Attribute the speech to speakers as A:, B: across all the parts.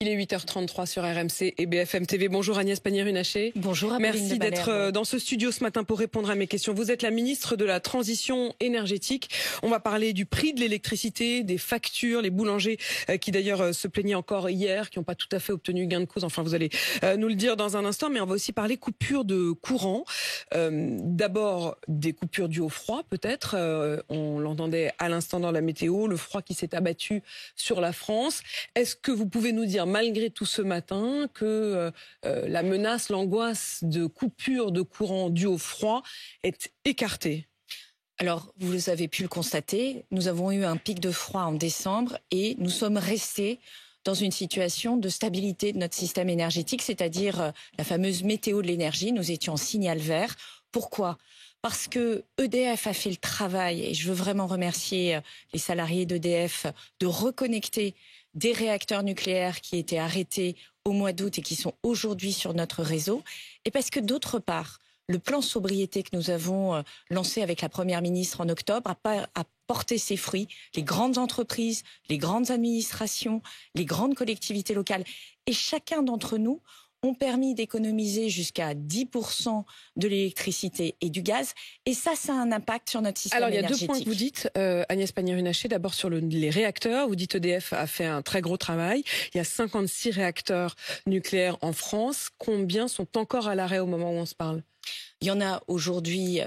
A: Il est 8h33 sur RMC et BFM TV. Bonjour Agnès Pannier-Runacher.
B: Bonjour Apolline
A: Merci d'être dans ce studio ce matin pour répondre à mes questions. Vous êtes la ministre de la Transition énergétique. On va parler du prix de l'électricité, des factures, les boulangers qui d'ailleurs se plaignaient encore hier, qui n'ont pas tout à fait obtenu gain de cause. Enfin, vous allez nous le dire dans un instant, mais on va aussi parler coupures de courant. D'abord, des coupures dues au froid peut-être. On l'entendait à l'instant dans la météo, le froid qui s'est abattu sur la France. Est-ce que vous pouvez nous dire, malgré tout ce matin, que la menace, l'angoisse de coupure de courant due au froid est écartée?
B: Alors, vous avez pu le constater, nous avons eu un pic de froid en décembre et nous sommes restés dans une situation de stabilité de notre système énergétique, c'est-à-dire la fameuse météo de l'énergie. Nous étions en signal vert. Pourquoi ? Parce que EDF a fait le travail, et je veux vraiment remercier les salariés d'EDF, de reconnecter des réacteurs nucléaires qui étaient arrêtés au mois d'août et qui sont aujourd'hui sur notre réseau. Et parce que d'autre part, le plan sobriété que nous avons lancé avec la Première ministre en octobre a porté ses fruits. Les grandes entreprises, les grandes administrations, les grandes collectivités locales et chacun d'entre nous ont permis d'économiser jusqu'à 10% de l'électricité et du gaz. Et ça a un impact sur notre système énergétique.
A: Alors, il y a deux points que vous dites, Agnès Pannier-Runacher. D'abord, sur les réacteurs. Vous dites EDF a fait un très gros travail. Il y a 56 réacteurs nucléaires en France. Combien sont encore à l'arrêt au moment où on se parle ?
B: Il y en a aujourd'hui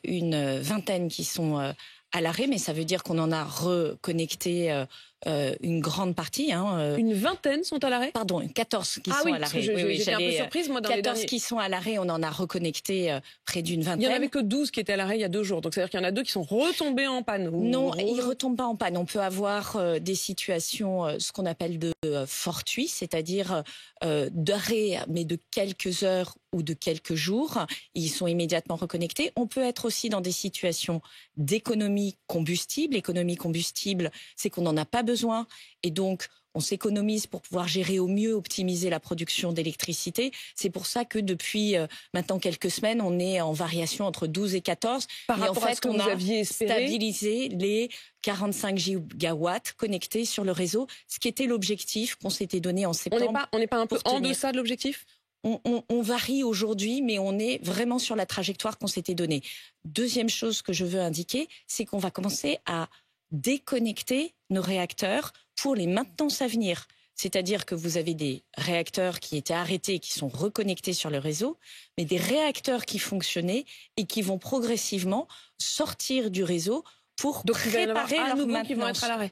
B: une vingtaine qui sont à l'arrêt, mais ça veut dire qu'on en a reconnecté une grande partie.
A: Une vingtaine sont à l'arrêt ?
B: Pardon, 14 qui sont à l'arrêt.
A: J'étais un peu surprise, moi, dans
B: 14
A: les derniers...
B: qui sont à l'arrêt, on en a reconnecté près d'une vingtaine.
A: Il n'y en avait que 12 qui étaient à l'arrêt il y a 2 jours. Donc, c'est-à-dire qu'il y en a 2 qui sont retombés en panne.
B: Non, ils ne retombent pas en panne. On peut avoir des situations, ce qu'on appelle de fortuits, c'est-à-dire d'arrêt, mais de quelques heures ou de quelques jours. Ils sont immédiatement reconnectés. On peut être aussi dans des situations d'économie combustible. L'économie combustible, c'est qu'on n'en a pas besoin. Et donc, on s'économise pour pouvoir gérer au mieux, optimiser la production d'électricité. C'est pour ça que depuis maintenant quelques semaines, on est en variation entre 12 et 14.
A: Par rapport à ce que vous aviez espéré,
B: stabilisé les 45 gigawatts connectés sur le réseau, ce qui était l'objectif qu'on s'était donné en septembre.
A: On n'est pas un peu en deçà de l'objectif ?
B: On varie aujourd'hui, mais on est vraiment sur la trajectoire qu'on s'était donnée. Deuxième chose que je veux indiquer, c'est qu'on va commencer à déconnecter nos réacteurs pour les maintenances à venir. C'est-à-dire que vous avez des réacteurs qui étaient arrêtés et qui sont reconnectés sur le réseau, mais des réacteurs qui fonctionnaient et qui vont progressivement sortir du réseau pour préparer leur maintenance.
A: Qui vont être à l'arrêt.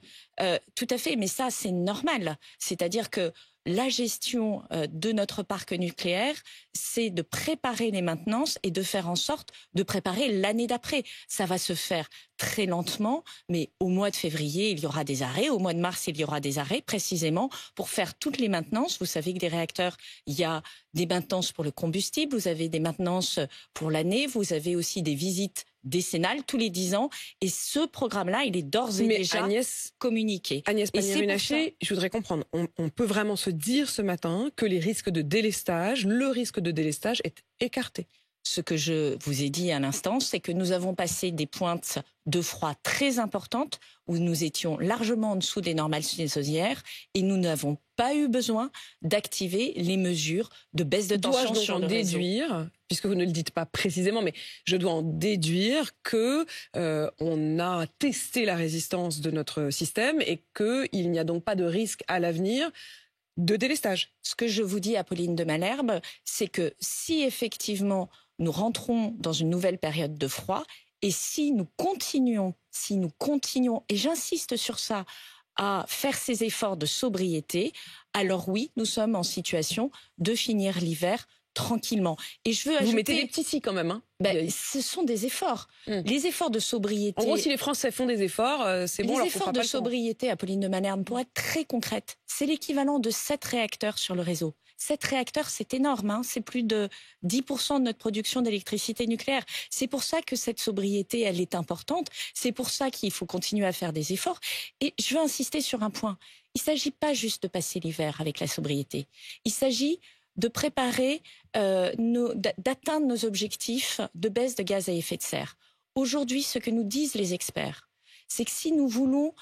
B: Tout à fait, mais ça c'est normal. C'est-à-dire que la gestion de notre parc nucléaire, c'est de préparer les maintenances et de faire en sorte de préparer l'année d'après. Ça va se faire très lentement, mais au mois de février, il y aura des arrêts. Au mois de mars, il y aura des arrêts, précisément pour faire toutes les maintenances. Vous savez que des réacteurs, il y a des maintenances pour le combustible, vous avez des maintenances pour l'année, vous avez aussi des visites décennales tous les 10 ans. Et ce programme-là, il est d'ores et déjà communiqué.
A: Agnès Pannier-Runacher, je voudrais comprendre. On peut vraiment se dire ce matin que les risques de délestage, le risque de délestage est écarté.
B: Ce que je vous ai dit à l'instant, c'est que nous avons passé des pointes de froid très importantes où nous étions largement en dessous des normales saisonnières et nous n'avons pas eu besoin d'activer les mesures de baisse de tension sur le réseau.
A: Déduire, puisque vous ne le dites pas précisément, mais je dois en déduire que on a testé la résistance de notre système et qu'il n'y a donc pas de risque à l'avenir de délestage.
B: Ce que je vous dis, Apolline de Malherbe, c'est que si effectivement nous rentrons dans une nouvelle période de froid et si nous continuons, et j'insiste sur ça, à faire ces efforts de sobriété, alors oui, nous sommes en situation de finir l'hiver tranquillement. Et je veux ajouter...
A: Vous mettez des petits si quand même, hein.
B: Ce sont des efforts. Les efforts de sobriété...
A: En gros, si les Français font des efforts, c'est bon.
B: Les efforts de sobriété, Apolline de Malherbe, pour être très concrète, c'est l'équivalent de 7 réacteurs sur le réseau. 7 réacteurs, c'est énorme, hein. C'est plus de 10% de notre production d'électricité nucléaire. C'est pour ça que cette sobriété, elle est importante. C'est pour ça qu'il faut continuer à faire des efforts. Et je veux insister sur un point. Il ne s'agit pas juste de passer l'hiver avec la sobriété. Il s'agit de préparer, d'atteindre nos objectifs de baisse de gaz à effet de serre. Aujourd'hui, ce que nous disent les experts, c'est que si nous voulons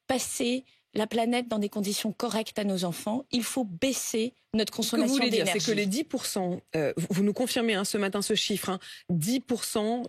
B: passer la planète dans des conditions correctes à nos enfants. Il faut baisser notre consommation d'énergie.
A: Ce que vous voulez dire, c'est que les 10%, vous nous confirmez ce matin ce chiffre, 10%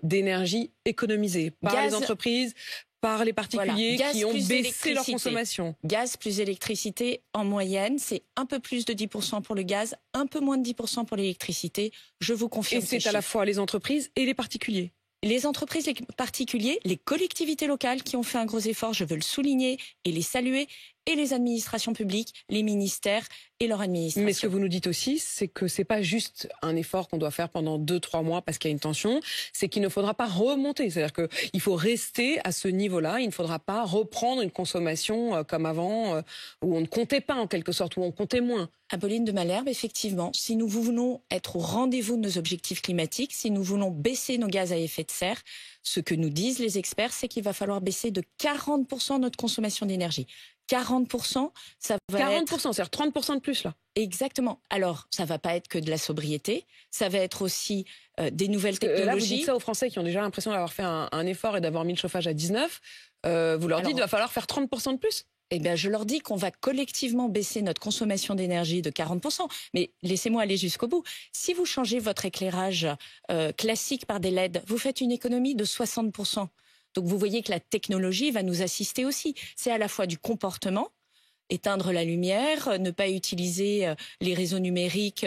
A: d'énergie économisée par les entreprises, par les particuliers qui ont baissé leur consommation.
B: Gaz plus électricité, en moyenne, c'est un peu plus de 10% pour le gaz, un peu moins de 10% pour l'électricité. Je vous confirme.
A: Et c'est à la fois les entreprises et les particuliers.
B: Les entreprises, les particuliers, les collectivités locales qui ont fait un gros effort, je veux le souligner et les saluer, et les administrations publiques, les ministères et leur administration.
A: Mais ce que vous nous dites aussi, c'est que c'est pas juste un effort qu'on doit faire pendant 2-3 mois parce qu'il y a une tension, c'est qu'il ne faudra pas remonter. C'est-à-dire qu'il faut rester à ce niveau-là, il ne faudra pas reprendre une consommation comme avant, où on ne comptait pas en quelque sorte, où on comptait moins.
B: Apolline de Malherbe, effectivement, si nous voulons être au rendez-vous de nos objectifs climatiques, si nous voulons baisser nos gaz à effet de serre, ce que nous disent les experts, c'est qu'il va falloir baisser de 40% notre consommation d'énergie. 40%, ça va
A: 40%, c'est-à-dire 30% de plus, là.
B: Exactement. Alors, ça va pas être que de la sobriété, ça va être aussi des nouvelles technologies.
A: Là, vous dites ça aux Français qui ont déjà l'impression d'avoir fait un effort et d'avoir mis le chauffage à 19. Vous leur dites qu'il va falloir faire 30% de plus?
B: Eh bien, je leur dis qu'on va collectivement baisser notre consommation d'énergie de 40%. Mais laissez-moi aller jusqu'au bout. Si vous changez votre éclairage classique par des LED, vous faites une économie de 60%. Donc vous voyez que la technologie va nous assister aussi. C'est à la fois du comportement, éteindre la lumière, ne pas utiliser les réseaux numériques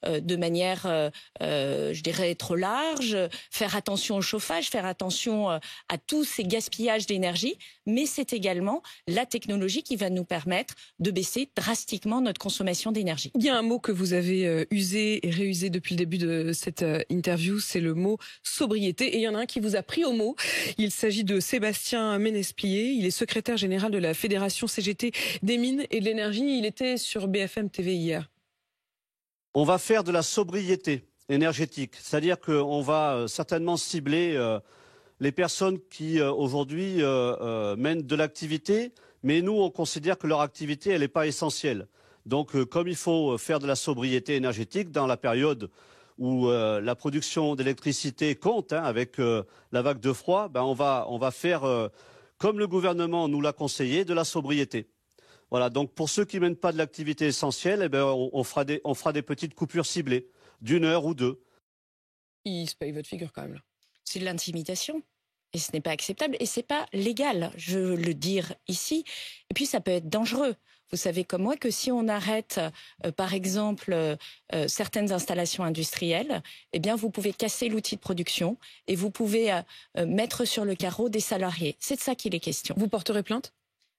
B: de manière, je dirais, trop large, faire attention au chauffage, faire attention à tous ces gaspillages d'énergie, mais c'est également la technologie qui va nous permettre de baisser drastiquement notre consommation d'énergie.
A: Il y a un mot que vous avez usé et réusé depuis le début de cette interview, c'est le mot sobriété, et il y en a un qui vous a pris au mot. Il s'agit de Sébastien Ménesplier, il est secrétaire général de la Fédération CGT des mines et de l'énergie. Il était sur BFM TV hier.
C: On va faire de la sobriété énergétique, c'est-à-dire qu'on va certainement cibler les personnes qui aujourd'hui mènent de l'activité, mais nous on considère que leur activité elle n'est pas essentielle. Donc comme il faut faire de la sobriété énergétique dans la période où la production d'électricité compte, avec la vague de froid, on va faire, comme le gouvernement nous l'a conseillé, de la sobriété. Voilà, donc pour ceux qui ne mènent pas de l'activité essentielle, on fera des petites coupures ciblées, d'1 heure ou 2.
A: Il se paye votre figure quand même là.
B: C'est de l'intimidation. Et ce n'est pas acceptable. Et ce n'est pas légal, je veux le dire ici. Et puis ça peut être dangereux. Vous savez comme moi que si on arrête, par exemple, certaines installations industrielles, eh bien vous pouvez casser l'outil de production et vous pouvez mettre sur le carreau des salariés. C'est de ça qu'il est question.
A: Vous porterez plainte ?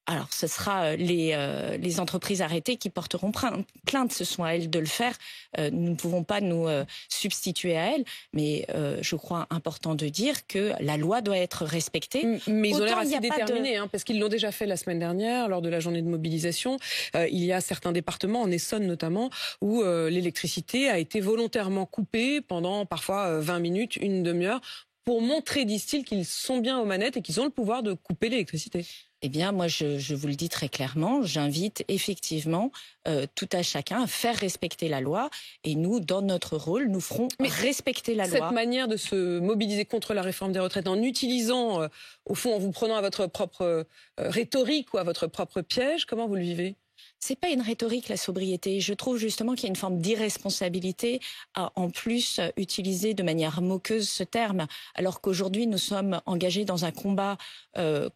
B: Alors, ce sera les entreprises arrêtées qui porteront plainte. Ce sont à elles de le faire. Nous ne pouvons pas nous substituer à elles. Mais je crois important de dire que la loi doit être respectée.
A: Mais ils ont l'air assez déterminés, parce qu'ils l'ont déjà fait la semaine dernière, lors de la journée de mobilisation. Il y a certains départements, en Essonne notamment, où l'électricité a été volontairement coupée pendant parfois 20 minutes, une demi-heure, pour montrer, disent-ils, qu'ils sont bien aux manettes et qu'ils ont le pouvoir de couper l'électricité.
B: Eh bien, moi, je vous le dis très clairement, j'invite effectivement tout à chacun à faire respecter la loi. Et nous, dans notre rôle, nous ferons respecter la loi.
A: Cette manière de se mobiliser contre la réforme des retraites en utilisant, au fond, en vous prenant à votre propre rhétorique ou à votre propre piège, comment vous le vivez ?
B: C'est pas une rhétorique, la sobriété. Je trouve justement qu'il y a une forme d'irresponsabilité à, en plus, utiliser de manière moqueuse ce terme, alors qu'aujourd'hui, nous sommes engagés dans un combat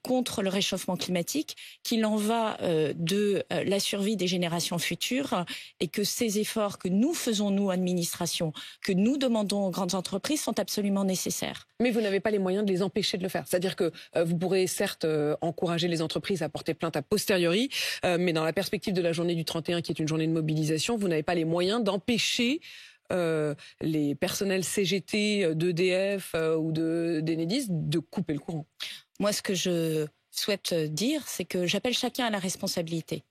B: contre le réchauffement climatique, qu'il en va de la survie des générations futures et que ces efforts que nous faisons, nous, administration, que nous demandons aux grandes entreprises sont absolument nécessaires.
A: Mais vous n'avez pas les moyens de les empêcher de le faire. C'est-à-dire que vous pourrez certes encourager les entreprises à porter plainte a posteriori, mais dans la perspective de la journée du 31, qui est une journée de mobilisation, vous n'avez pas les moyens d'empêcher les personnels CGT d'EDF ou d'Enedis de couper le courant.
B: Moi, ce que je souhaite dire, c'est que j'appelle chacun à la responsabilité.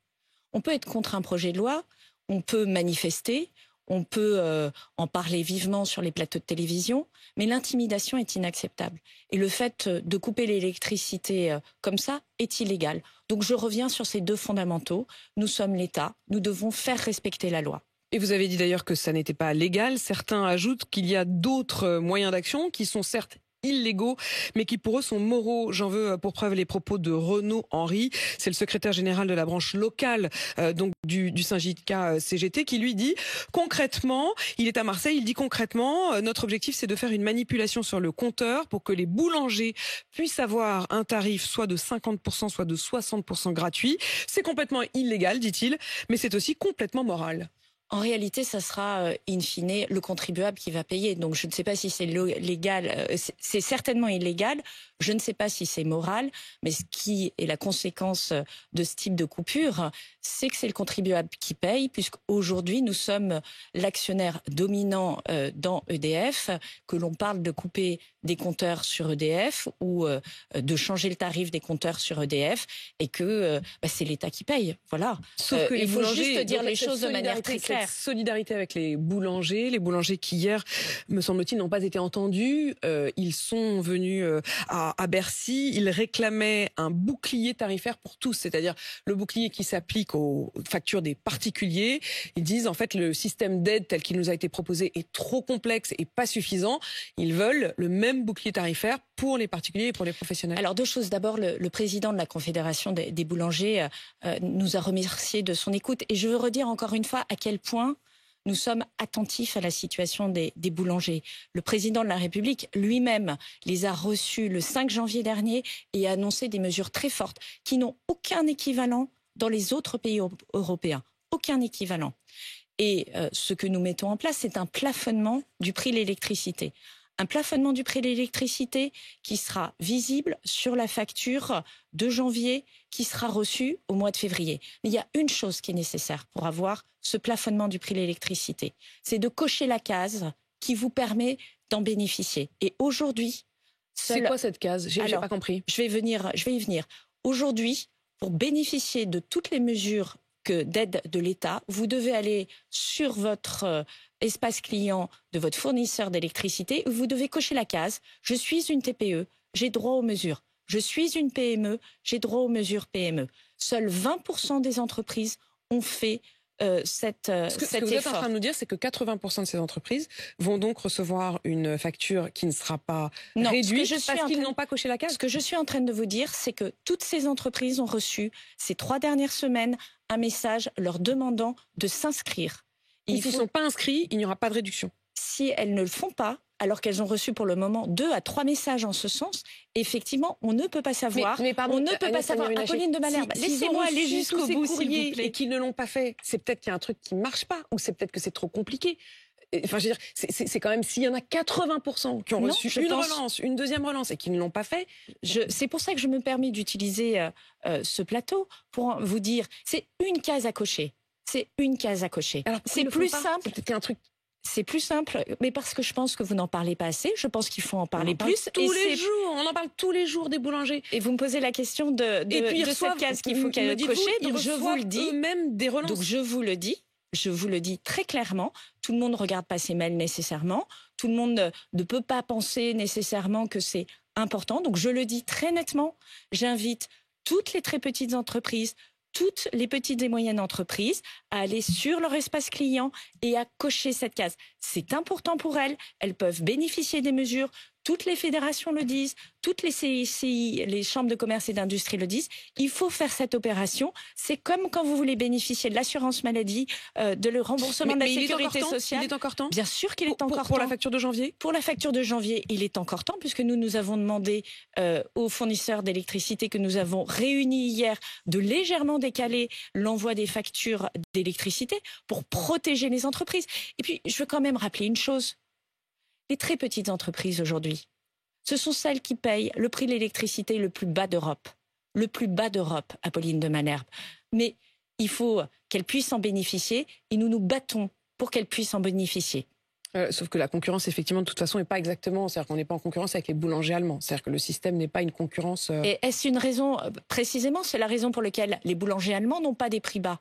B: On peut être contre un projet de loi, on peut manifester, on peut en parler vivement sur les plateaux de télévision, mais l'intimidation est inacceptable. Et le fait de couper l'électricité comme ça est illégal. Donc je reviens sur ces deux fondamentaux. Nous sommes l'État, nous devons faire respecter la loi.
A: Et vous avez dit d'ailleurs que ça n'était pas légal. Certains ajoutent qu'il y a d'autres moyens d'action qui sont certes illégaux, mais qui pour eux sont moraux. J'en veux pour preuve les propos de Renaud Henry, c'est le secrétaire général de la branche locale donc du syndicat CGT, qui lui dit concrètement, il est à Marseille, il dit concrètement, notre objectif c'est de faire une manipulation sur le compteur pour que les boulangers puissent avoir un tarif soit de 50%, soit de 60% gratuit. C'est complètement illégal, dit-il, mais c'est aussi complètement moral.
B: En réalité, ça sera in fine le contribuable qui va payer. Donc je ne sais pas si c'est légal, c'est certainement illégal. Je ne sais pas si c'est moral, mais ce qui est la conséquence de ce type de coupure, c'est que c'est le contribuable qui paye, puisqu'aujourd'hui nous sommes l'actionnaire dominant dans EDF, que l'on parle de couper des compteurs sur EDF ou de changer le tarif des compteurs sur EDF, et que c'est l'État qui paye. Voilà.
A: Sauf que
B: il faut juste dire les choses de manière très claire.
A: Solidarité avec les boulangers qui hier, me semble-t-il, n'ont pas été entendus. Ils sont venus à Bercy. Ils réclamaient un bouclier tarifaire pour tous, c'est-à-dire le bouclier qui s'applique aux factures des particuliers. Ils disent en fait le système d'aide tel qu'il nous a été proposé est trop complexe et pas suffisant. Ils veulent le même bouclier tarifaire pour les particuliers et pour les professionnels.
B: Alors deux choses. D'abord, le président de la Confédération des boulangers nous a remercié de son écoute. Et je veux redire encore une fois à quel point nous sommes attentifs à la situation des boulangers. Le président de la République lui-même les a reçus le 5 janvier dernier et a annoncé des mesures très fortes qui n'ont aucun équivalent dans les autres pays européens. Aucun équivalent. Et ce que nous mettons en place, c'est un plafonnement du prix de l'électricité. Un plafonnement du prix de l'électricité qui sera visible sur la facture de janvier, qui sera reçue au mois de février. Mais il y a une chose qui est nécessaire pour avoir ce plafonnement du prix de l'électricité, c'est de cocher la case qui vous permet d'en bénéficier. Et aujourd'hui...
A: C'est quoi cette case? J'ai pas compris.
B: Je vais y venir. Aujourd'hui, pour bénéficier de toutes les mesures d'aide de l'État, vous devez aller sur votre espace client de votre fournisseur d'électricité, vous devez cocher la case « Je suis une TPE, j'ai droit aux mesures ». Je suis une PME, j'ai droit aux mesures PME. Seuls 20% des entreprises ont fait cet effort.
A: Ce que vous êtes en train de nous dire, c'est que 80% de ces entreprises vont donc recevoir une facture qui ne sera pas réduite parce qu'ils n'ont pas coché la case.
B: Ce que je suis en train de vous dire, c'est que toutes ces entreprises ont reçu ces 3 dernières semaines un message leur demandant de s'inscrire.
A: Et s'ils ne sont pas inscrits, il n'y aura pas de réduction.
B: Si elles ne le font pas, alors qu'elles ont reçu pour le moment 2 à 3 messages en ce sens, effectivement, on ne peut pas savoir.
A: Mais pardon,
B: on ne peut pas savoir. Apolline de Malherbe,
A: laissez-moi aller jusqu'au bout, s'il vous plaît. Et qu'ils ne l'ont pas fait, c'est peut-être qu'il y a un truc qui ne marche pas, ou c'est peut-être que c'est trop compliqué. Enfin, je veux dire, c'est quand même, s'il y en a 80% qui ont reçu relance, une deuxième relance, et qui ne l'ont pas fait.
B: C'est pour ça que je me permets d'utiliser ce plateau pour vous dire, c'est une case à cocher. C'est une case à cocher. C'est plus simple.
A: C'est peut-être un truc.
B: C'est plus simple, mais parce que je pense que vous n'en parlez pas assez. Je pense qu'il faut en parler plus.
A: Tous les jours, on en parle tous les jours des boulangers.
B: Et vous me posez la question de cette case qu'il faut qu'elle cocher. Donc je vous le dis.
A: Eux-mêmes des relances.
B: Donc je vous le dis très clairement. Tout le monde ne regarde pas ses mails nécessairement. Tout le monde ne peut pas penser nécessairement que c'est important. Donc je le dis très nettement. J'invite toutes les très petites entreprises, toutes les petites et moyennes entreprises à aller sur leur espace client et à cocher cette case. C'est important pour elles. Elles peuvent bénéficier des mesures. Toutes les fédérations le disent, toutes les CICI, les chambres de commerce et d'industrie le disent. Il faut faire cette opération. C'est comme quand vous voulez bénéficier de l'assurance maladie, de le remboursement de la sécurité sociale.
A: Il est encore temps.
B: Bien sûr qu'il est encore temps.
A: Pour la facture de janvier.
B: Pour la facture de janvier, il est encore temps puisque nous avons demandé aux fournisseurs d'électricité que nous avons réunis hier de légèrement décaler l'envoi des factures d'électricité pour protéger les entreprises. Et puis, je veux quand même rappeler une chose. Les très petites entreprises aujourd'hui, ce sont celles qui payent le prix de l'électricité le plus bas d'Europe. Le plus bas d'Europe, Apolline de Malherbe. Mais il faut qu'elles puissent en bénéficier et nous nous battons pour qu'elles puissent en bénéficier.
A: Sauf que la concurrence, effectivement, de toute façon, n'est pas exactement... C'est-à-dire qu'on n'est pas en concurrence avec les boulangers allemands. C'est-à-dire que le système n'est pas une concurrence...
B: Et est-ce une raison, précisément, c'est la raison pour laquelle les boulangers allemands n'ont pas des prix bas.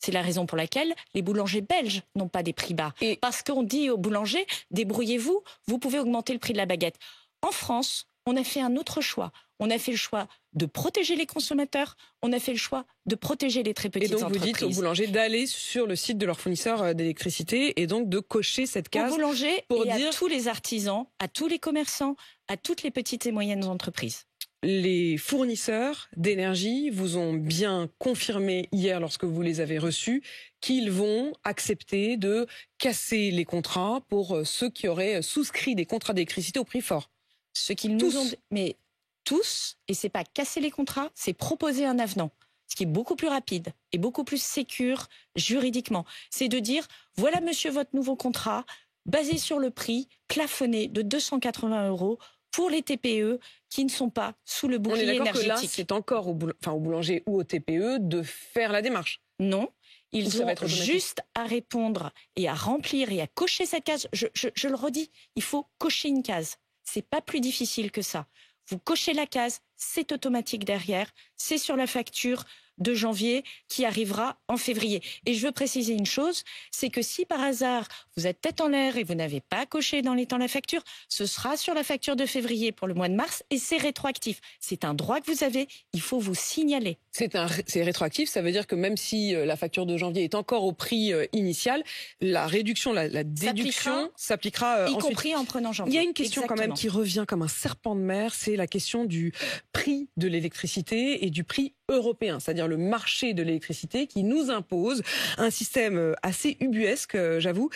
B: C'est la raison pour laquelle les boulangers belges n'ont pas des prix bas. Parce qu'on dit aux boulangers, débrouillez-vous, vous pouvez augmenter le prix de la baguette. En France, on a fait un autre choix. On a fait le choix de protéger les consommateurs, on a fait le choix de protéger les très petites entreprises.
A: Et donc vous dites aux boulangers d'aller sur le site de leur fournisseur d'électricité et donc de cocher cette case.
B: Aux boulangers et à tous les artisans, à tous les commerçants, à toutes les petites et moyennes entreprises.
A: Les fournisseurs d'énergie vous ont bien confirmé hier, lorsque vous les avez reçus, qu'ils vont accepter de casser les contrats pour ceux qui auraient souscrit des contrats d'électricité au prix fort.
B: Ce qu'ils nous ont... Mais tous, et c'est pas casser les contrats, c'est proposer un avenant. Ce qui est beaucoup plus rapide et beaucoup plus sécure juridiquement. C'est de dire, voilà monsieur votre nouveau contrat, basé sur le prix plafonné de 280 € pour les TPE qui ne sont pas sous le bouclier énergétique.
A: On est d'accord que là, c'est encore au boulanger ou au TPE de faire la démarche.
B: Non, ils ont juste à répondre et à remplir et à cocher cette case. Je le redis, il faut cocher une case. C'est pas plus difficile que ça. Vous cochez la case, c'est automatique derrière, c'est sur la facture de janvier qui arrivera en février. Et je veux préciser une chose, c'est que si par hasard vous êtes tête en l'air et vous n'avez pas coché dans les temps la facture, ce sera sur la facture de février pour le mois de mars et c'est rétroactif. C'est un droit que vous avez, il faut vous signaler.
A: C'est rétroactif, ça veut dire que même si la facture de janvier est encore au prix initial, la réduction, la déduction s'appliquera
B: y
A: ensuite.
B: Compris en prenant janvier.
A: Il y a une question quand même qui revient comme un serpent de mer, c'est la question du prix de l'électricité et du prix européen, c'est-à-dire le marché de l'électricité qui nous impose un système assez ubuesque, j'avoue,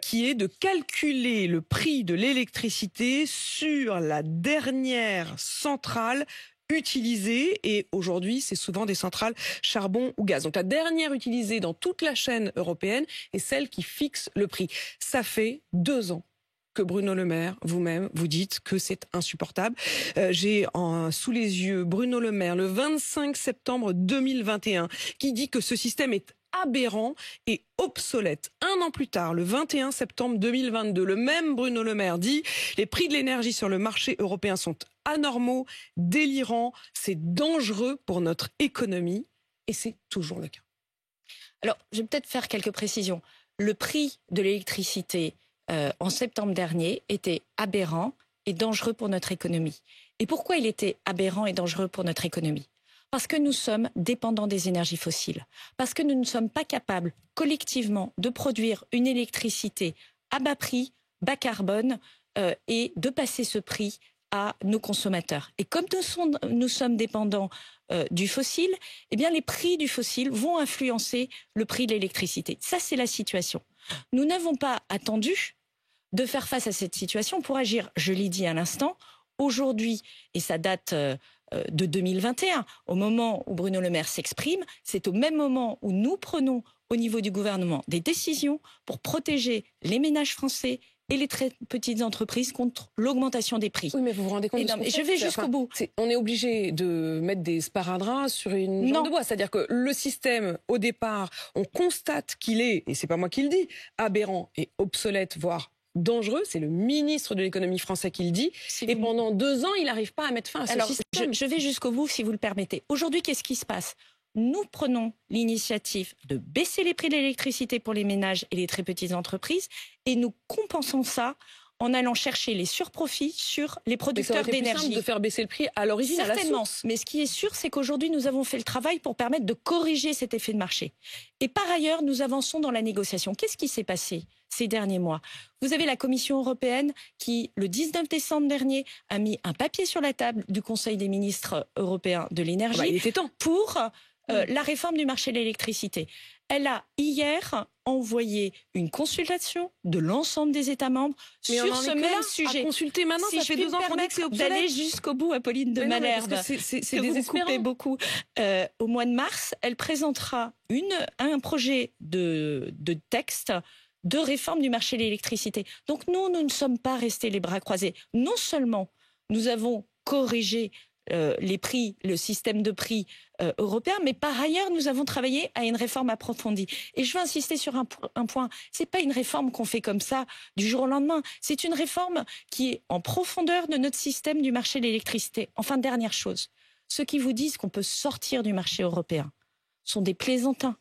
A: qui est de calculer le prix de l'électricité sur la dernière centrale utilisées, et aujourd'hui c'est souvent des centrales charbon ou gaz. Donc la dernière utilisée dans toute la chaîne européenne est celle qui fixe le prix. Ça fait 2 ans que Bruno Le Maire, vous-même, vous dites que c'est insupportable. J'ai sous les yeux Bruno Le Maire, le 25 septembre 2021, qui dit que ce système est aberrant et obsolète. 1 an plus tard, le 21 septembre 2022, le même Bruno Le Maire dit « Les prix de l'énergie sur le marché européen sont anormaux, délirants, c'est dangereux pour notre économie ». Et c'est toujours le cas.
B: Alors, je vais peut-être faire quelques précisions. Le prix de l'électricité en septembre dernier était aberrant et dangereux pour notre économie. Et pourquoi il était aberrant et dangereux pour notre économie ? Parce que nous sommes dépendants des énergies fossiles. Parce que nous ne sommes pas capables collectivement de produire une électricité à bas prix, bas carbone et de passer ce prix à nos consommateurs. Et comme nous sommes dépendants du fossile, eh bien les prix du fossile vont influencer le prix de l'électricité. Ça, c'est la situation. Nous n'avons pas attendu de faire face à cette situation pour agir. Je l'ai dit à l'instant, aujourd'hui, et ça date de 2021, au moment où Bruno Le Maire s'exprime, c'est au même moment où nous prenons au niveau du gouvernement des décisions pour protéger les ménages français et les très petites entreprises contre l'augmentation des prix.
A: Oui, mais vous vous rendez compte de ce qu'on fait ?
B: Je vais jusqu'au bout.
A: On est obligé de mettre des sparadraps sur une jambe de bois. C'est-à-dire que le système, au départ, on constate qu'il est, et c'est pas moi qui le dis, aberrant et obsolète, voire dangereux. C'est le ministre de l'économie français qui le dit. Et pendant 2 ans, il n'arrive pas à mettre fin à ce système.
B: Je vais jusqu'au bout, si vous le permettez. Aujourd'hui, qu'est-ce qui se passe ? Nous prenons l'initiative de baisser les prix de l'électricité pour les ménages et les très petites entreprises et nous compensons ça en allant chercher les surprofits sur les producteurs d'énergie.
A: Mais ça aurait été plus simple de faire baisser le prix à l'origine, à la source.
B: Mais ce qui est sûr, c'est qu'aujourd'hui, nous avons fait le travail pour permettre de corriger cet effet de marché. Et par ailleurs, nous avançons dans la négociation. Qu'est-ce qui s'est passé ces derniers mois ? Vous avez la Commission européenne qui, le 19 décembre dernier, a mis un papier sur la table du Conseil des ministres européens de l'énergie
A: il était temps.
B: Pour la réforme du marché de l'électricité. Elle a hier envoyé une consultation de l'ensemble des États membres sur ce même sujet.
A: À consulter maintenant, ça fait 2 ans qu'on dit que c'est obsolète.
B: D'aller jusqu'au bout, Apolline de Malherbe,
A: c'est désespérant.
B: Beaucoup. Au mois de mars, elle présentera un projet de texte de réforme du marché de l'électricité. Donc nous ne sommes pas restés les bras croisés. Non seulement nous avons corrigé les prix, le système de prix européen, mais par ailleurs, nous avons travaillé à une réforme approfondie. Et je veux insister sur un point. C'est pas une réforme qu'on fait comme ça du jour au lendemain. C'est une réforme qui est en profondeur de notre système du marché de l'électricité. Enfin, dernière chose. Ceux qui vous disent qu'on peut sortir du marché européen sont des plaisantins.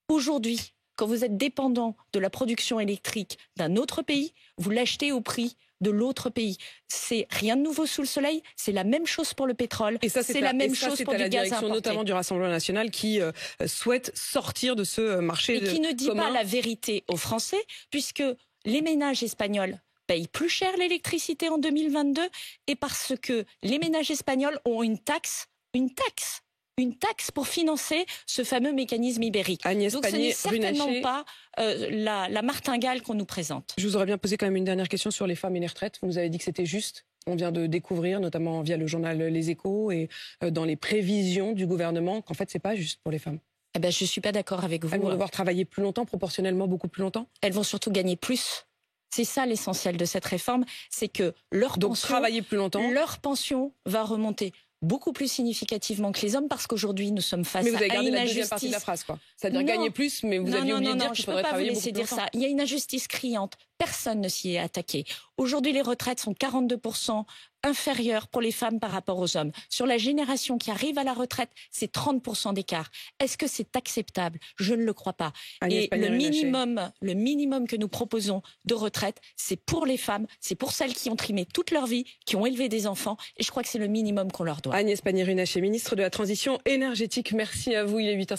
B: Aujourd'hui, Quand vous êtes dépendant de la production électrique d'un autre pays, vous l'achetez au prix de l'autre pays. C'est rien de nouveau sous le soleil, c'est la même chose pour le pétrole,
A: et ça,
B: c'est la même chose pour
A: du
B: gaz importé.
A: C'est la direction notamment du Rassemblement national qui souhaite sortir de ce marché
B: et qui ne dit
A: commun.
B: pas la vérité aux Français, puisque les ménages espagnols payent plus cher l'électricité en 2022 et parce que les ménages espagnols ont une taxe pour financer ce fameux mécanisme ibérique.
A: Agnès
B: Donc ce n'est certainement
A: Pannier-Runacher,
B: pas la martingale qu'on nous présente.
A: je vous aurais bien posé quand même une dernière question sur les femmes et les retraites. Vous nous avez dit que c'était juste. On vient de découvrir, notamment via le journal Les Échos et dans les prévisions du gouvernement, qu'en fait, c'est pas juste pour les femmes.
B: Eh ben, je suis pas d'accord avec vous.
A: Elles vont devoir travailler plus longtemps, proportionnellement beaucoup plus longtemps.
B: Elles vont surtout gagner plus. C'est ça l'essentiel de cette réforme, c'est que
A: Donc travailler plus longtemps.
B: leur pension va remonter beaucoup plus significativement que les hommes parce qu'aujourd'hui nous sommes face
A: Mais vous avez
B: à
A: gardé
B: une
A: la
B: injustice.
A: deuxième partie de la phrase, quoi. C'est-à-dire
B: Non.
A: gagner plus, mais vous aviez oublié de dire qu'il faudrait travailler beaucoup plus longtemps.
B: Je ne peux pas vous laisser dire ça. Il y a une injustice criante. Personne ne s'y est attaqué. Aujourd'hui, les retraites sont 42% inférieures pour les femmes par rapport aux hommes. Sur la génération qui arrive à la retraite, c'est 30% d'écart. Est-ce que c'est acceptable? Je ne le crois pas.
A: Agnès
B: Et
A: Pannier-Runacher.
B: le minimum que nous proposons de retraite, c'est pour les femmes, c'est pour celles qui ont trimé toute leur vie, qui ont élevé des enfants. Et je crois que c'est le minimum qu'on leur doit.
A: Agnès Pannier-Runacher, ministre de la Transition énergétique. Merci à vous. Il est 8h.